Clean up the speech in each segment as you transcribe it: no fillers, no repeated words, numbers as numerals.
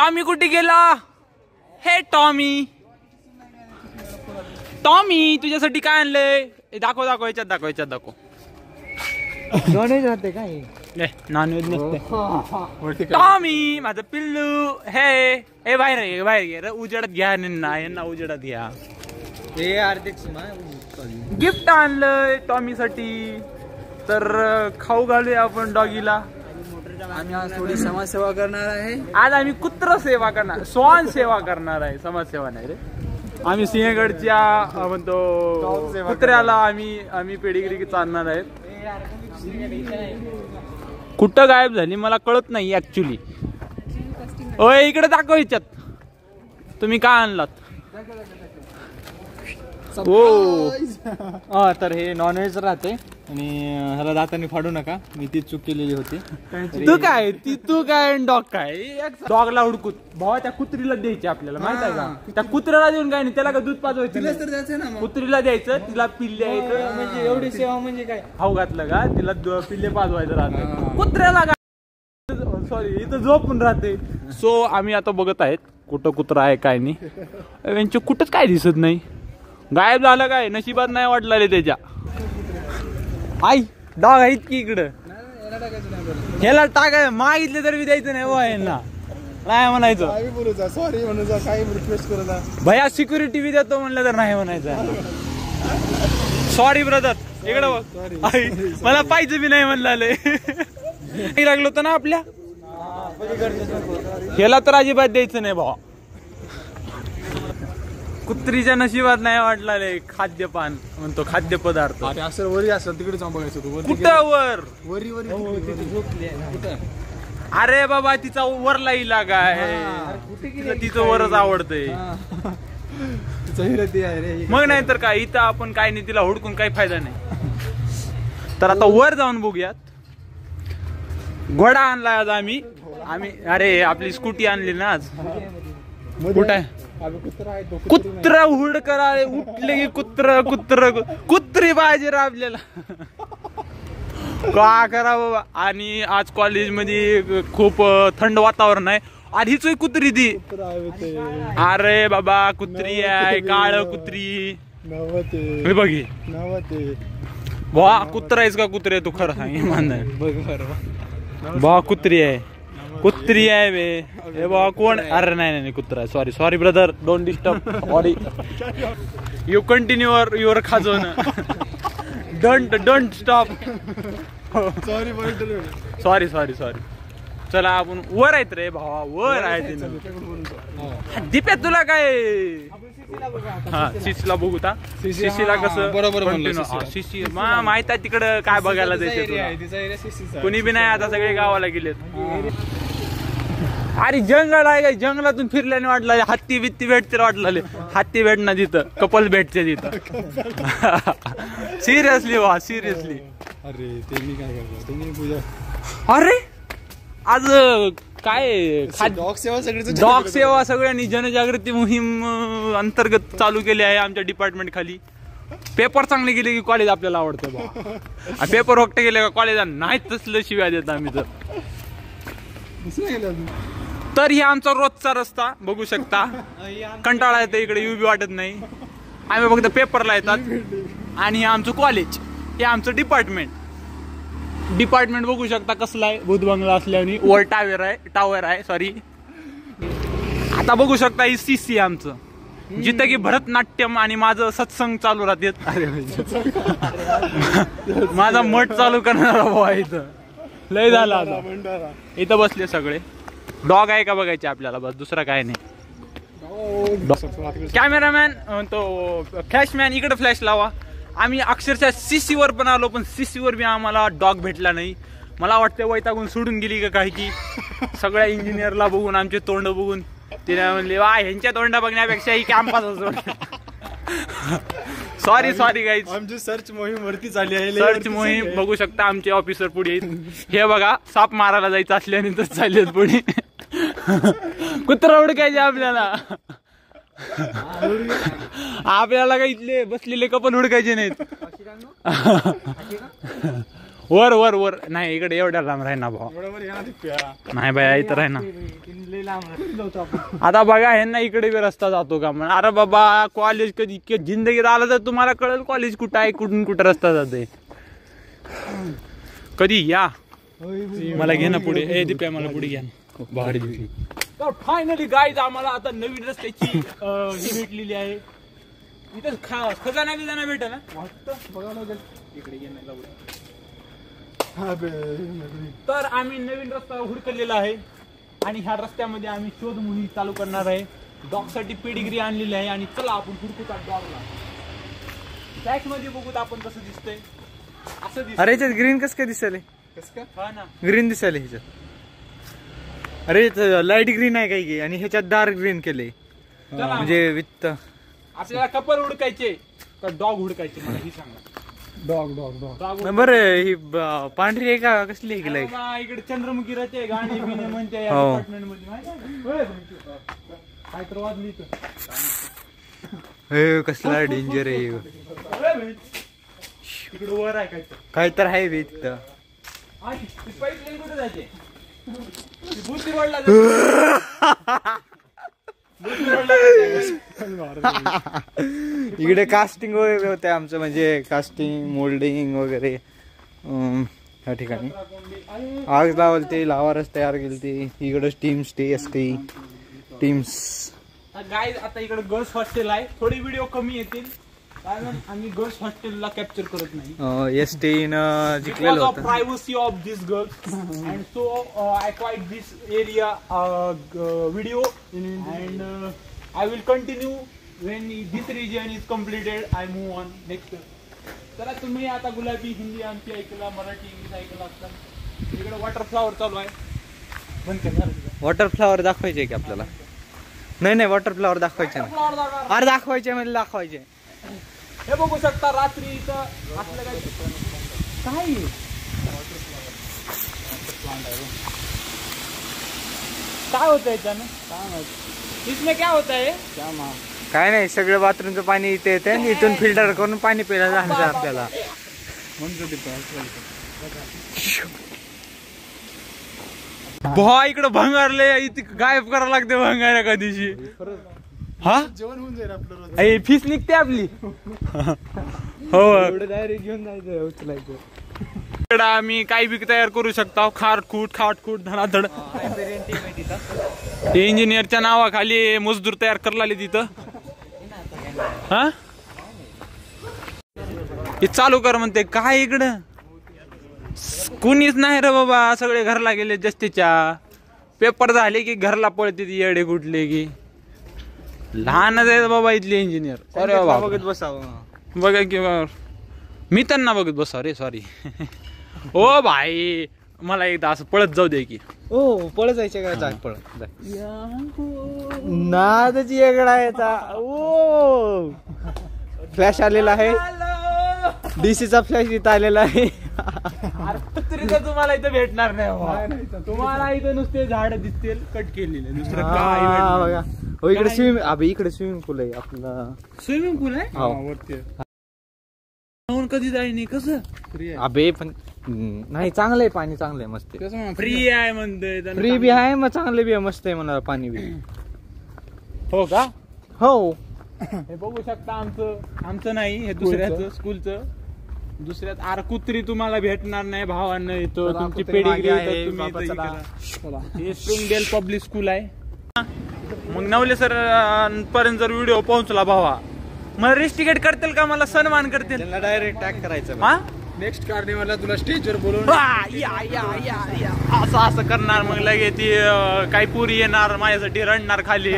Tommy कुठे गेला? हे टॉमी, टॉमी तुझ्यासाठी काय आणलंय? दाखव दाखव, याच्यात दाखव, याच्यात दाखव. नॉनव्हेज राहते काय? नॉनव्हेज नसते. टॉमी माझं पिल्लू. हे बाहेर बाहेर घे, उजेडात घ्या यांना उजेडात घ्या. गिफ्ट आणलंय टॉमी साठी. तर खाऊ घालूया आपण डॉगीला. आम्ही आज थोडी समाजसेवा करणार आहे. आज आम्ही कुत्र सेवा करणार, श्वान सेवा करणार आहे, समाजसेवा नाही रे. आम्ही सिंहगडच्या म्हणतो कुत्र्याला आम्ही पेडिग्री चालणार आहेत. कुठं गायब झाली मला कळत नाही ऍक्च्युली. ओय इकडे दाखव, याच्यात तुम्ही काय आणलात? हो तर हे नॉनव्हेज राहते आणि ह्याला दातांनी फाडू नका, मी ती चूक केलेली होती. तू काय डॉग काय? डॉगला हुडकूत भावा त्या कुत्रीला द्यायची आपल्याला, माहित आहे का? त्या कुत्र्याला देऊन काय नाही, त्याला का दूध पाजवायचं? कुत्रीला द्यायचं, तिला पिल्ले यायचं. म्हणजे एवढी सेवा म्हणजे काय? खाऊ घातलं का तिला पिल्ले पाजवायचं राहतं. कुत्र्याला का सॉरी इथं झोपून राहते. सो आम्ही आता बघत आहेत कुठं कुत्रा आहे काय नाही. यांचे कुठंच काय दिसत नाही, गायब झालं काय? नशिबात नाही वाटलं त्याच्या. आई डॉग आहेत की इकडं? ह्याला टाकाय मागितले तरी द्यायचं नाही हो यांना, नाही म्हणायचं. सॉरी म्हणून काही रिक्वेस्ट करत भैया सिक्युरिटी बी देतो म्हणलं तर नाही म्हणायचं. सॉरी ब्रदर, इकडं बघ. आई मला पाहिजे बी नाही म्हणलं लागलं होतं ना आपल्या. ह्याला तर अजिबात द्यायचं नाही भावा. कुत्रीच्या नशिबात नाही वाटला खाद्यपान म्हणतो, खाद्य पदार्थ. असं वरी असं तिकडे जाऊन बघायचं तू. कुठं वर? वरी अरे बाबा तिचा वरला इलाका आहे, तिचं वरच आवडतंय. मग नाही तर काय, इथं आपण काय नाही, तिला हुडकून काही फायदा नाही. तर आता वर जाऊन बघूयात. घोडा आणलाय आज आम्ही. अरे आपली स्कूटी आणली ना आज. कुठं आहे कुत्र? हुड करा उठले की कुत्र कुत्री पाहिजे रा आपल्याला. का करा बाबा. आणि आज कॉलेज मध्ये खूप थंड वातावरण आहे. आधीच कुत्री ती. अरे बाबा कुत्री आहे, काळ कुत्री बघी. बा कुत्रा आहेस का? कुत्रे तू खरं सांग मान. बा कुत्री आहे, कुत्री आहे बे बा. कोण? अरे नाही कुत्रा. Sorry brother, don't disturb. Sorry, you continue your खाजोन. Don't stop. सॉरी. चला आपण वर आहेत रे भावा, वर आहे. दीप्या तुला काय? हा शिशीला बघू ता. शिशीला कसं बरोबर शिशी माहित आहे तिकडं काय बघायला जायचं. कुणी बी नाही आता, सगळे गावाला गेलेत. अरे जंगल आहे काय? जंगलातून फिरल्याने वाटलं हत्ती बित्ती भेटते वाटलं. हत्ती भेटणार तिथं, कपल भेटते तिथं. सिरियसली वा सिरियसली. अरे आज काय डॉग सेवा सगळ्यांनी जनजागृती मोहीम अंतर्गत चालू केली आहे आमच्या डिपार्टमेंट खाली. पेपर चांगले गेले की कॉलेज आपल्याला आवडतं बा. पेपर वक्ते गेले का कॉलेजात नाही तसलं शिव्या देत आम्ही. तर हे आमचा रोजचा रस्ता बघू शकता. कंटाळा येतो इकडे, येऊ बी वाटत नाही. आम्ही फक्त पेपरला येतात. आणि हे आमचं कॉलेज, हे आमचं डिपार्टमेंट बघू शकता कसला आहे. भूत बंगला असल्याने वर टावर आहे सॉरी. आता बघू शकता ही सीसी आमचं, जिथं की भरतनाट्यम आणि माझं सत्संग चालू राहते. माझा मठ चालू करणारा भाऊ इथं लय झाला आता. इथं बसले सगळे. डॉग आहे का बघायचे आपल्याला, बस दुसरा काय नाही. कॅमेरामॅन तो फ्लॅशमॅन इकडे फ्लॅश लावा. आम्ही अक्षरशः सीसीवर पण आलो, पण सीसीवर बी आम्हाला डॉग भेटला नाही. मला वाटतं वैतागून सोडून गेली का काय की. सगळ्या इंजिनियरला बघून, आमचे तोंड बघून तिने म्हणले वा ह्यांच्या तोंड बघण्यापेक्षा ही कॅम्पस. सॉरी गाईज, आमची सर्च मोहीम वरती चालली आहे. सर्च मोहीम बघू शकता. आमचे ऑफिसर पुढे हे बघा, साप मारायला जायचं असल्याने तर चाललेत पुढे. कुत्रा उडकायचे आपल्याला. आपल्याला का इथले बसलेले कपल हुडकायचे नाहीत. वर वर वर नाही, इकडे एवढ्या लांब राही ना भाऊ. नाही बाया इथं राही ना. आता बघा हे ना इकडे बी रस्ता जातो का म्हणून. अरे बाबा कॉलेज कधी जिंदगीत आलं तर तुम्हाला कळेल कॉलेज कुठं आहे, कुठून कुठं रस्ता जाते. कधी या मला घे ना पुढे. ए दिप्या मला पुढे घ्या ना. भारी दिसली. तर फायनली गाईज आम्हाला आता नवीन रस्त्याची ही भेटलेली आहे. इथं खजाना बिजाना भेटा ना बघा ना इकडे तर आम्ही नवीन रस्ता हुडकलेला आहे आणि ह्या रस्त्यामध्ये आम्ही शोध मोहीम चालू करणार आहे. डॉग साठी पेडिग्री आणलेली आहे आणि चला आपण हुडकूचा डॉगला. बॅक मध्ये बघूत आपण कसं दिसतंय. असं दिसत. अरे ह्याच्यात ग्रीन कसं काय दिसले? हा ना ग्रीन दिसले ह्याच्यात. अरे लाईट ग्रीन आहे काही आणि ह्याच्यात डार्क ग्रीन केले म्हणजे वित्त. आपल्याला कपल हुडकायचे का डॉग हुडकायचे मला ही सांगा. डॉग बरं. ही पांढरी आहे का कसली आहे की लाईट? इकडे चंद्रमुखी राहते गाणी बिणी म्हणते अपार्टमेंट मध्ये काय तर वाजली कसला डेंजर आहे. इकडे वर आहे काय तर आहे वित्त. पाईप कुठे जायचे बुद्धी रोडला इकडे कास्टिंग वगैरे होते आमचं म्हणजे कास्टिंग मोल्डिंग वगैरे ह्या ठिकाणी. आग लावल ते लावारच तयार केली ती. इकडे टीम्स टीम्स गाईज आता इकडे गर्ल्स हॉस्टेल आहे. थोडी व्हिडिओ कमी येतील कारण आम्ही गर्ल्स हॉस्टेलला कॅप्चर करत नाही. एसटी जिंकलेलं होतं. Privacy of this girls and so I quite this area video and I will continue when this region is completed. I move on next. चला तुम्ही आता गुलाबी हिंदी आमची ऐकला, मराठी इंग्लिश ऐकला असतात. इकडे वॉटर फ्लॉवर चालू आहे. बंद करणार वॉटर फ्लॉवर दाखवायचे की आपल्याला? नाही वॉटर फ्लॉवर दाखवायचे नाही. अरे दाखवायचे म्हणजे दाखवायचे. हे बघू शकता रात्री इथं असलं काय काय होतं याच्यानं इसमें क्या होता है? काय नाही सगळं बाथरूमचं पाणी इथे येते इथून फिल्टर करून पाणी प्यायला जायचं आपल्याला. भा इकडे भंगारले इथे गायब करावं लागते भंगार एका दिवशी. हा जेवण होऊन जाईल आपलं. फीस निघते आपली. हो डायरेक्ट घेऊन जायचं उचलायचं. इकडं आम्ही काही बी तयार करू शकतो. खाटखूट धडाधड. इंजिनियरच्या नावाखाली मजदूर तयार करलाले तिथं. हा हे चालू कर म्हणते काय इकडं कुणीच नाही रे बाबा. सगळे घरला गेले जस्तीच्या. पेपर झाले की घरला पळते ती येडे कुठले की. लहानच आहे बाबा इथले इंजिनियर. अरे बाबा बघत बसावं बघा की मी त्यांना बघत बसा रे. सॉरी ओ भाई मला एकदा असं पळत जाऊ दे की. ओ पळत जायचे काय? जाग पळत ना त्याची वेगळा येता. ओ फ्लॅश आलेला आहे. डीसीचा फ्लॅश इथं आलेला आहे. तरी तर तुम्हाला इथं भेटणार नाही. तुम्हाला इथं नुसते झाड दिसतील कट केलेले. दुसरं काय बघा. हो इकडे इकडे स्विमिंग पूल आहे आपला. स्विमिंग पूल आहे कधी जाईनी कसं अबे पण नाही चांगलं आहे पाणी. चांगलं आहे मस्त. फ्री आहे म्हणते. फ्री बी आहे मग चांगले बी आहे मस्त आहे म्हणा पाणी बी. हो का? हो हे बघू शकता आमचं नाही हे दुसऱ्याचं स्कूलचं. दुसऱ्यात आर कुत्री तुम्हाला भेटणार नाही भावांना. येतो तुमची पेडिग्री स्प्रिंगडेल पब्लिक स्कूल आहे. मग नवले सर पर्यंत जर व्हिडिओ पोहोचला भावा मला रेस्टिकेट करतील का? मला सन्मान करतील? डायरेक्ट टॅग करायचं. हा नेक्स्ट कार्निवलला तुला स्टेजवर बोलवून असं करणार. मग लगे ती काही पुरी येणार माझ्यासाठी रडणार खाली.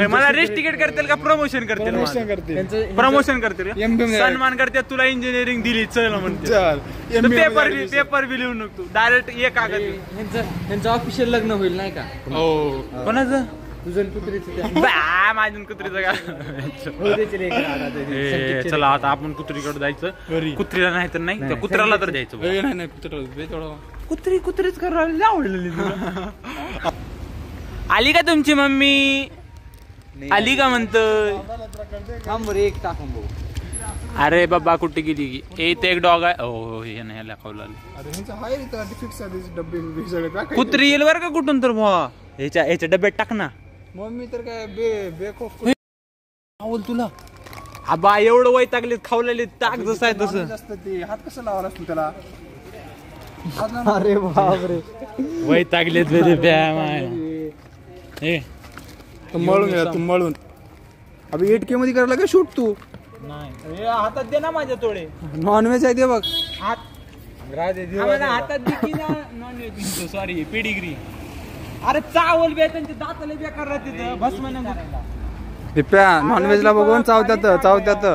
मला रेस्टिकेट करतील का प्रमोशन करतील? प्रमोशन करतील. सन्मान करते. तुला इंजिनिअरिंग दिली चल म्हणते. पेपर बी लिहून नको डायरेक्ट ये कागद. त्यांचं ऑफिशियल लग्न होईल नाही का? हो कोणाचं? तुझं कुत्रीचं. माझ्या कुत्रीचं का? चला आता आपण कुत्रीकडे जायचं. कुत्रीला नाही तर नाही त्या कुत्र्याला तर जायचं. कुत्रीच करायला आवडलेली. आली का तुमची मम्मी? आली का म्हणतोय? थांब रे एक टाकून बघू. अरे बाबा कुठे गेली की इथे एक डॉग आहे. हो हे नाही ह्याला खावला कुत्री येईल बरं का कुठून तर भावा. ह्याच्या डब्यात टाक ना. मम्मी तर काय बेखोफ बोल तुला आबा एवढं वैतागले खावलेले टाक जसं आहे तसं. हात कसं लावायला असतो त्याला. अरे बापरे वैतागलेत मळून घ्या तू मळून. अभि 8K मध्ये करायला काय शूट तू. नाही हातात दे ना माझ्या थोडे. नॉनव्हेज आहे ते बघ. हातात दे की ना नॉनव्हेज. Sorry pedigree. अरे चावल बे त्यांचे दाताले बेकार राहते भस्म नाही करायला. दिप्या नॉनव्हेज ला बघून चावत्यात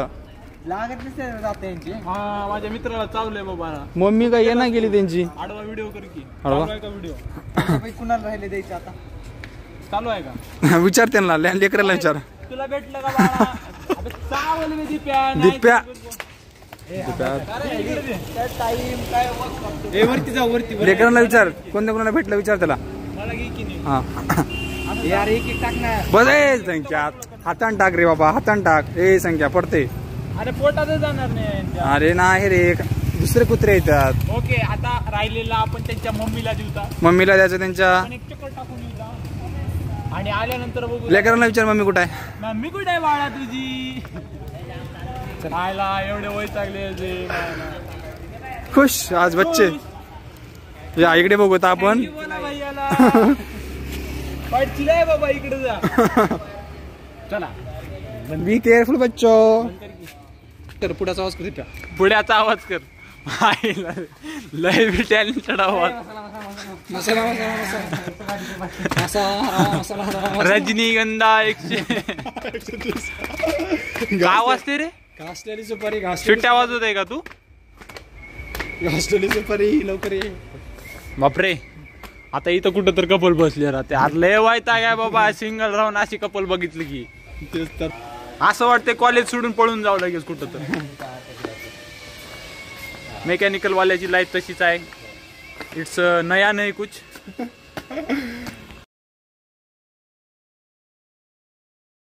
लागत नसते. हा माझ्या मित्राला चावलंय बाबा. मम्मी काय येणार गेली त्यांची. आडवा व्हिडिओ कर की. आडवा? चालू आहे का व्हिडिओ? कुणाला राहिले द्यायचे आता. चालू आहे का? विचार त्यांना लेकराला विचार. तुला भेटलं का बाळा? अबे चावल बे दिप्या. दिप्या वरती जाऊ वरती. लेकरांना विचार कोणाला भेटलं विचार त्याला. मला घे की नाही. हा यार एक टाक ना. बस ए संख्या हातान टाक रे बाबा हातान टाक. ए संख्या पडते. अरे पोटातच जाणार नाही. अरे नाही रे दुसरे कुत्रे येतात. ओके आता राहिलेला आपण त्यांच्या मम्मीला देऊता. मम्मीला द्यायचं त्यांच्या. आपण एक चक्कर टाकून देऊता आणि आल्यानंतर बघू. लेकरांना विचार मम्मी कुठे आहे. मम्मी कुठे आहे बाळा तुझी. राहायला एवढे वय चांगले. खुश आज बच्चे. या इकडे बघू आता आपण. पडचिलाय बाबा इकडे जा. चला बी केअरफुल बच्चो. कर पुढाचा आवाज कर. पुढ्याचा आवाज कर. लय बी टॅलेंटेड आवाज. रजनीगंधा 100. काय वाजते रे. घासलेली सुपारी शिट्ट्या वाजवत आहे का तू. घासलेली सुपारी लवकर ये. बापरे आता इथं कुठं तर कपल बसले राहते. आज लय वाईट आहे बाबा. सिंगल राहून अशी कपल बघितली की तेच तर असं वाटतं कॉलेज सोडून पळून जावं लागेल कुठं तर. मेकॅनिकल वाल्याची लाईफ तशीच आहे. इट्स नया नाही कुछ.